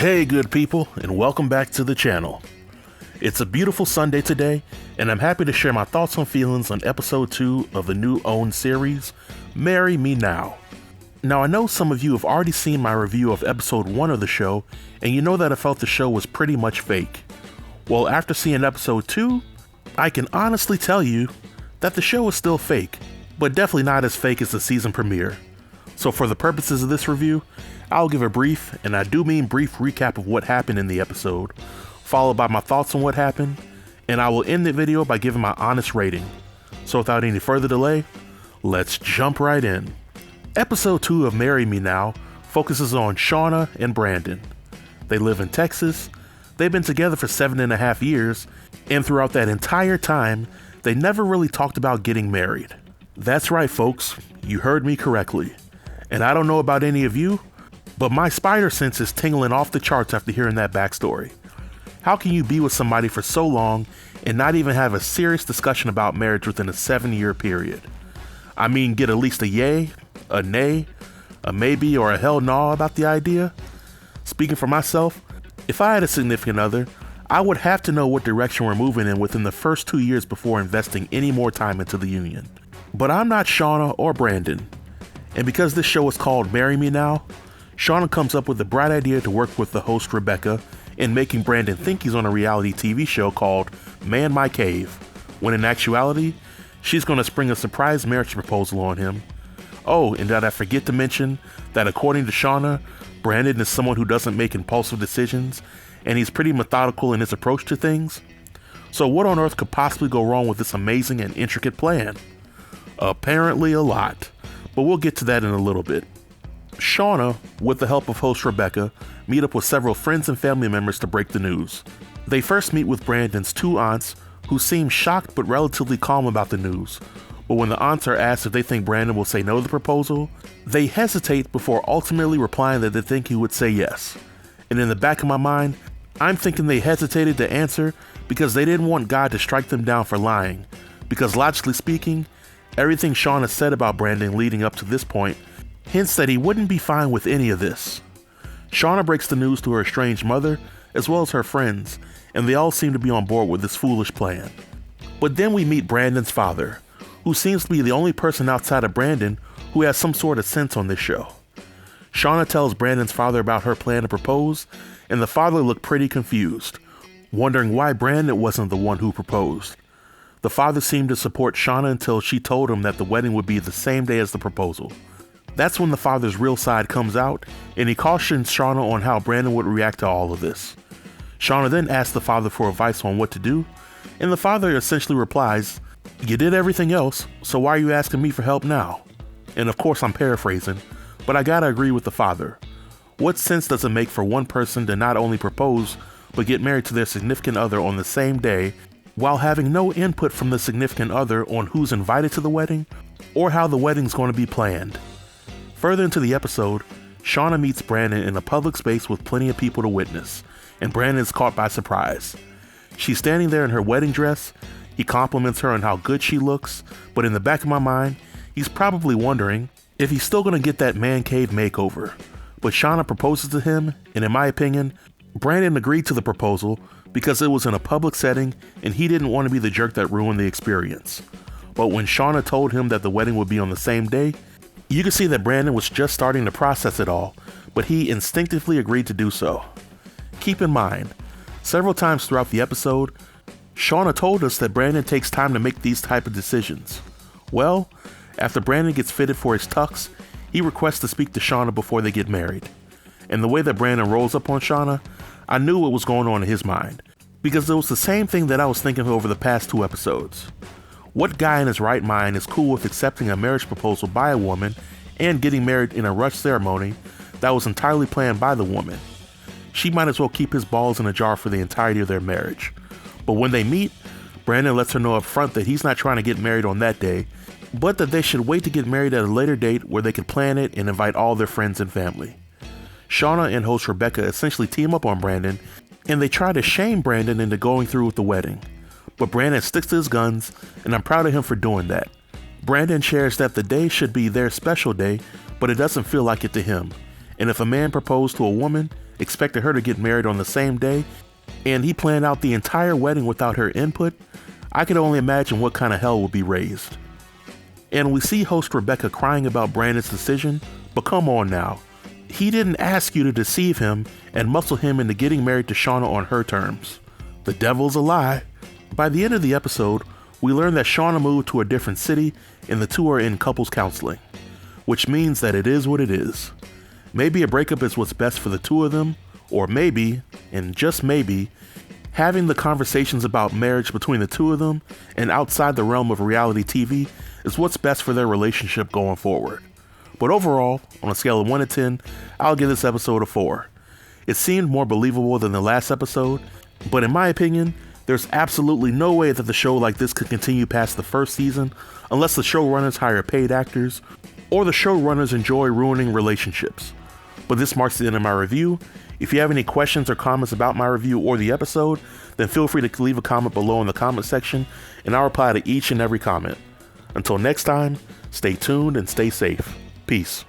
Hey good people, and welcome back to the channel. It's a beautiful Sunday today, and I'm happy to share my thoughts and feelings on episode 2 of the new OWN series, Marry Me Now. Now I know some of you have already seen my review of episode 1 of the show, and you know that I felt the show was pretty much fake. Well, after seeing episode 2, I can honestly tell you that the show is still fake, but definitely not as fake as the season premiere. So for the purposes of this review, I'll give a brief, and I do mean brief, recap of what happened in the episode, followed by my thoughts on what happened, and I will end the video by giving my honest rating. So without any further delay, let's jump right in. Episode 2 of Marry Me Now focuses on Shauna and Brandon. They live in Texas. They've been together for 7.5 years, and throughout that entire time, they never really talked about getting married. That's right, folks, you heard me correctly. And I don't know about any of you, but my spider sense is tingling off the charts after hearing that backstory. How can you be with somebody for so long and not even have a serious discussion about marriage within a 7-year period? I mean, get at least a yay, a nay, a maybe, or a hell no about the idea? Speaking for myself, if I had a significant other, I would have to know what direction we're moving in within the first 2 years before investing any more time into the union. But I'm not Shauna or Brandon. And because this show is called Marry Me Now, Shauna comes up with the bright idea to work with the host Rebecca in making Brandon think he's on a reality TV show called Man My Cave, when in actuality, she's going to spring a surprise marriage proposal on him. Oh, and did I forget to mention that according to Shauna, Brandon is someone who doesn't make impulsive decisions, and he's pretty methodical in his approach to things? So what on earth could possibly go wrong with this amazing and intricate plan? Apparently a lot. But we'll get to that in a little bit. Shauna, with the help of host Rebecca, meet up with several friends and family members to break the news. They first meet with Brandon's 2 aunts, who seem shocked but relatively calm about the news. But when the aunts are asked if they think Brandon will say no to the proposal, they hesitate before ultimately replying that they think he would say yes. And in the back of my mind, I'm thinking they hesitated to answer because they didn't want God to strike them down for lying. Because logically speaking, everything Shauna said about Brandon leading up to this point hints that he wouldn't be fine with any of this. Shauna breaks the news to her estranged mother as well as her friends, and they all seem to be on board with this foolish plan. But then we meet Brandon's father, who seems to be the only person outside of Brandon who has some sort of sense on this show. Shauna tells Brandon's father about her plan to propose, and the father looked pretty confused, wondering why Brandon wasn't the one who proposed. The father seemed to support Shauna until she told him that the wedding would be the same day as the proposal. That's when the father's real side comes out, and he cautions Shauna on how Brandon would react to all of this. Shauna then asks the father for advice on what to do, and the father essentially replies, "You did everything else, so why are you asking me for help now?" And of course I'm paraphrasing, but I gotta agree with the father. What sense does it make for one person to not only propose, but get married to their significant other on the same day, while having no input from the significant other on who's invited to the wedding or how the wedding's going to be planned? Further into the episode, Shauna meets Brandon in a public space with plenty of people to witness, and Brandon is caught by surprise. She's standing there in her wedding dress. He compliments her on how good she looks, but in the back of my mind, he's probably wondering if he's still going to get that man cave makeover. But Shauna proposes to him, and in my opinion, Brandon agreed to the proposal because it was in a public setting and he didn't want to be the jerk that ruined the experience. But when Shauna told him that the wedding would be on the same day, you could see that Brandon was just starting to process it all, but he instinctively agreed to do so. Keep in mind, several times throughout the episode, Shauna told us that Brandon takes time to make these type of decisions. Well, after Brandon gets fitted for his tux, he requests to speak to Shauna before they get married. And the way that Brandon rolls up on Shauna, I knew what was going on in his mind, because it was the same thing that I was thinking over the past 2 episodes. What guy in his right mind is cool with accepting a marriage proposal by a woman and getting married in a rushed ceremony that was entirely planned by the woman? She might as well keep his balls in a jar for the entirety of their marriage. But when they meet, Brandon lets her know up front that he's not trying to get married on that day, but that they should wait to get married at a later date where they can plan it and invite all their friends and family. Shauna and host Rebecca essentially team up on Brandon, and they try to shame Brandon into going through with the wedding. But Brandon sticks to his guns, and I'm proud of him for doing that. Brandon shares that the day should be their special day, but it doesn't feel like it to him. And if a man proposed to a woman, expected her to get married on the same day, and he planned out the entire wedding without her input, I could only imagine what kind of hell would be raised. And we see host Rebecca crying about Brandon's decision, but come on now. He didn't ask you to deceive him and muscle him into getting married to Shauna on her terms. The devil's a lie. By the end of the episode, we learn that Shauna moved to a different city and the two are in couples counseling, which means that it is what it is. Maybe a breakup is what's best for the two of them, or maybe, and just maybe, having the conversations about marriage between the two of them and outside the realm of reality TV is what's best for their relationship going forward. But overall, on a scale of 1 to 10, I'll give this episode a 4. It seemed more believable than the last episode, but in my opinion, there's absolutely no way that the show like this could continue past the first season unless the showrunners hire paid actors or the showrunners enjoy ruining relationships. But this marks the end of my review. If you have any questions or comments about my review or the episode, then feel free to leave a comment below in the comment section and I'll reply to each and every comment. Until next time, stay tuned and stay safe. Peace.